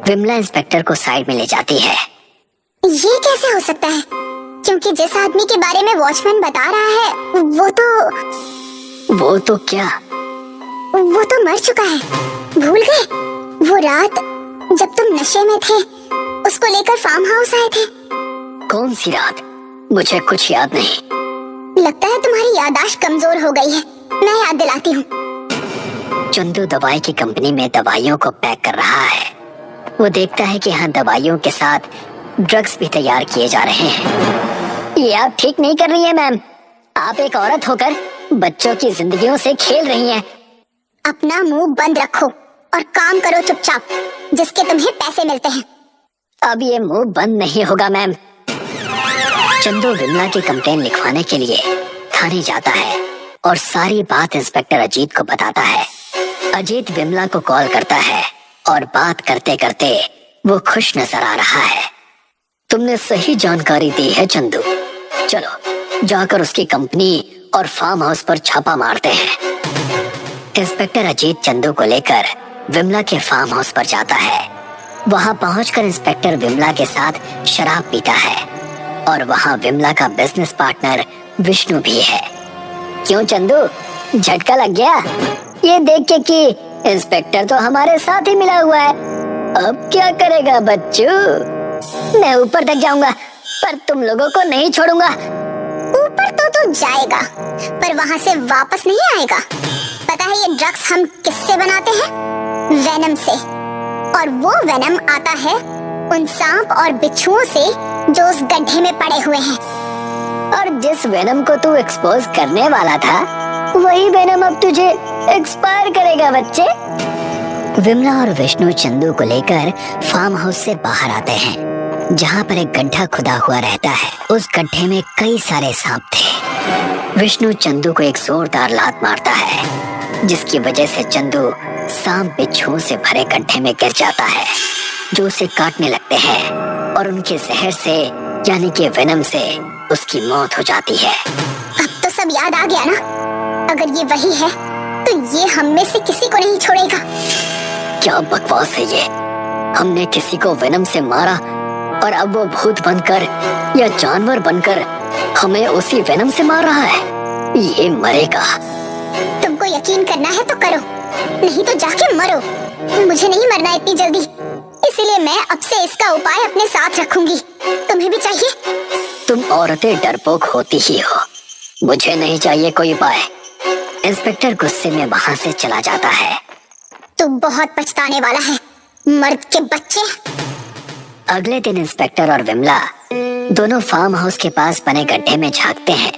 Vimla inspector को side में ले जाती है। ये कैसे हो सकता है? क्योंकि जिस आदमी के बारे में वॉचमैन बता रहा है वो तो क्या? वो तो मर चुका है। भूल गए वो रात जब तुम नशे में थे, उसको लेकर फार्म हाउस आए थे? कौन सी रात? मुझे कुछ याद नहीं। लगता है तुम्हारी याददाश्त कमजोर हो गई है। मैं याद दिलाती हूँ। चंदू दवाई की कंपनी में दवाइयों को पैक कर रहा है। वो देखता है कि यहाँ दवाइयों के साथ ड्रग्स भी तैयार किए जा रहे हैं। ये आप ठीक नहीं कर रही हैं मैम। आप एक औरत होकर बच्चों की जिंदगियों से खेल रही हैं। अपना मुंह बंद रखो और काम करो चुपचाप, जिसके तुम्हें पैसे मिलते हैं। अब ये मुंह बंद नहीं होगा मैम। चंदू विमला की कंप्लेन लिखवाने के लिए थाने जाता है और सारी बात इंस्पेक्टर अजीत को बताता है। अजीत विमला को कॉल करता है और बात करते करते वो खुश नजर आ रहा है। तुमने सही जानकारी दी है चंदू। चलो जाकर उसकी कंपनी और फार्म हाउस पर छापा मारते हैं। इंस्पेक्टर अजीत चंदू को लेकर विमला के फार्म हाउस पर जाता है। वहां पहुंचकर इंस्पेक्टर विमला के साथ शराब पीता है और वहां विमला का बिजनेस पार्टनर विष्णु भी है। क्यों चंदू, झटका लग गया ये देख के कि इंस्पेक्टर तो हमारे साथ ही मिला हुआ है? अब क्या करेगा बच्चू? मैं ऊपर तक जाऊंगा पर तुम लोगों को नहीं छोड़ूंगा। ऊपर तो जाएगा पर वहाँ से वापस नहीं आएगा। पता है ये ड्रग्स हम किससे बनाते हैं? वेनम से। और वो वेनम आता है उन सांप और बिच्छुओं से जो उस गड्ढे में पड़े हुए हैं। और जिस वेनम को तू एक्सपोज करने वाला था वही वेनम अब तुझे एक्सपायर करेगा बच्चे। विमला और विष्णु चंदू को लेकर फार्म हाउस से बाहर आते हैं, जहाँ पर एक गड्ढा खुदा हुआ रहता है। उस गड्ढे में कई सारे सांप थे। विष्णु चंदू को एक जोरदार लात मारता है, जिसकी वजह से चंदू सांप बिच्छुओं से भरे गड्ढे में गिर जाता है, जो उसे काटने लगते हैं और उनके जहर से यानी कि वेनम से उसकी मौत हो जाती है। अब तो सब याद आ गया ना? अगर ये वही है तो ये हम में से किसी को नहीं छोड़ेगा। क्या बकवास है ये? हमने किसी को वेनम से मारा और अब वो भूत बनकर या जानवर बनकर हमें उसी वेनम से मार रहा है। ये मरेगा। तुमको यकीन करना है तो करो, नहीं तो जाके मरो। मुझे नहीं मरना इतनी जल्दी, इसीलिए मैं अब से इसका उपाय अपने साथ रखूंगी। तुम्हें भी चाहिए? तुम औरतें डरपोक होती ही हो। मुझे नहीं चाहिए कोई उपाय। इंस्पेक्टर गुस्से में वहाँ से चला जाता है। तू बहुत पछताने वाला है, मर्द के बच्चे। अगले दिन इंस्पेक्टर और विमला दोनों फार्म हाउस के पास बने गड्ढे में झांकते हैं,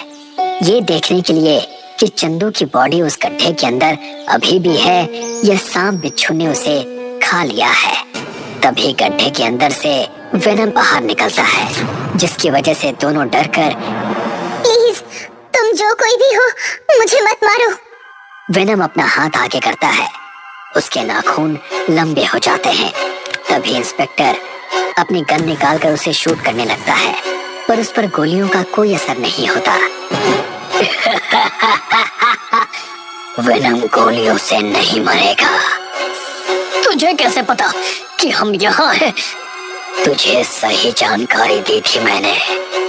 ये देखने के लिए कि चंदू की बॉडी उस गड्ढे के अंदर अभी भी है या सांप बिच्छू ने उसे खा लिया है। तभी गड्ढे के अंदर से वेनम बाहर निकलता है, जिसकी वजह से दोनों डरकर, प्लीज तुम जो कोई भी हो मुझे मत मारो। वेनम अपना हाथ आगे करता है, उसके नाखून लंबे हो जाते हैं। तभी इंस्पेक्टर अपनी गन निकालकर उसे शूट करने लगता है, पर उस पर गोलियों का कोई असर नहीं होता। वेनम गोलियों से नहीं मरेगा। तुझे कैसे पता कि हम यहाँ हैं? तुझे सही जानकारी दी थी मैंने,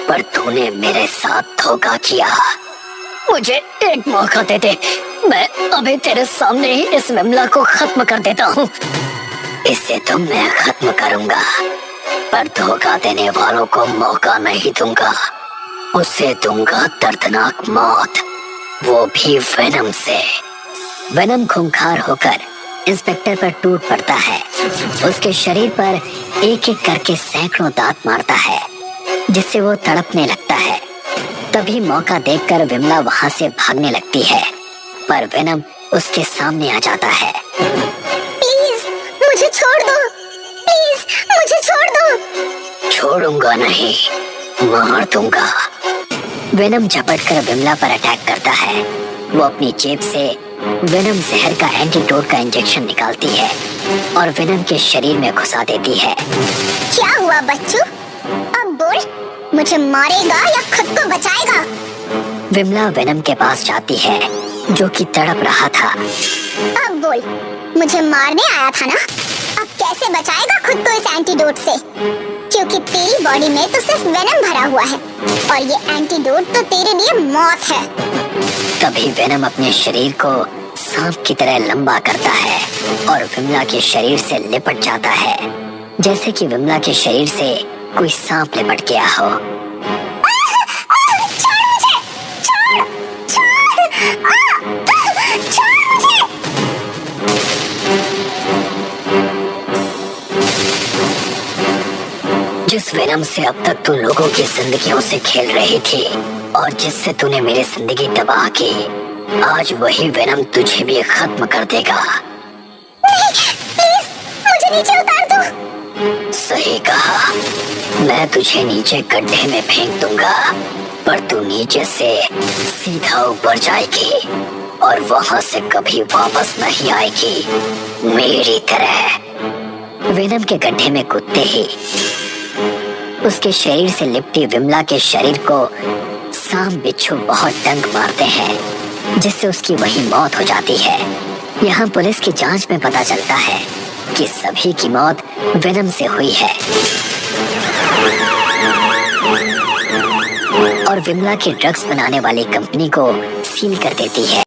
पर तूने मेरे साथ धोखा किया। मुझे एक मौका दे दे, मैं अभी तेरे सामने ही इस विमला को खत्म कर देता हूँ। इसे तो मैं खत्म करूंगा, पर धोखा देने वालों को मौका नहीं दूंगा। उसे दूंगा दर्दनाक मौत, वो भी वेनम से। वेनम खूंखार होकर इंस्पेक्टर पर टूट पड़ता है। उसके शरीर पर एक एक करके सैकड़ों दांत मारता है, जिससे वो तड़पने लगता है। तभी मौका देखकर विमला वहां से भागने लगती है, पर वेनम उसके सामने आ जाता है। प्लीज मुझे छोड़ दो, प्लीज मुझे छोड़ दो। छोड़ूंगा नहीं, मार दूंगा। वेनम झपटकर विमला पर अटैक करता है। वो अपनी जेब से वेनम जहर का एंटीडोट का इंजेक्शन निकालती है और वेनम के शरीर में घुसा देती है। क्या हुआ बच्चू? अब बोल, मुझे मारेगा या खुद को बचाएगा? विमला वेनम के पास जाती है, जो कि तड़प रहा था। अब बोल, मुझे मारने आया था ना? अब कैसे बचाएगा खुद को इस एंटीडोट से? क्योंकि तेरी बॉडी में तो सिर्फ वेनम भरा हुआ है और ये एंटीडोट तो तेरे लिए मौत है। तभी वेनम अपने शरीर को सांप की तरह लंबा करता है और विमला के शरीर से लिपट जाता है, जैसे कि विमला के शरीर से कोई सांप लिपट गया हो। जिस वेनम से अब तक तू लोगों की जिंदगियों से खेल रही थी और जिससे तूने मेरी जिंदगी तबाह की, आज वही वेनम तुझे भी खत्म कर देगा। नहीं, प्लीज मुझे नीचे उतार दो। सही कहा, मैं तुझे नीचे गड्ढे में फेंक दूंगा, पर तू नीचे से सीधा ऊपर जाएगी और वहां से कभी वापस नहीं आएगी, मेरी तरह। वेनम के गड्ढे में कूदते ही उसके शरीर से लिपटी विमला के शरीर को सांप बिच्छू बहुत डंक मारते हैं, जिससे उसकी वही मौत हो जाती है। यहाँ पुलिस की जांच में पता चलता है कि सभी की मौत वेनम से हुई है और विमला की ड्रग्स बनाने वाली कंपनी को सील कर देती है।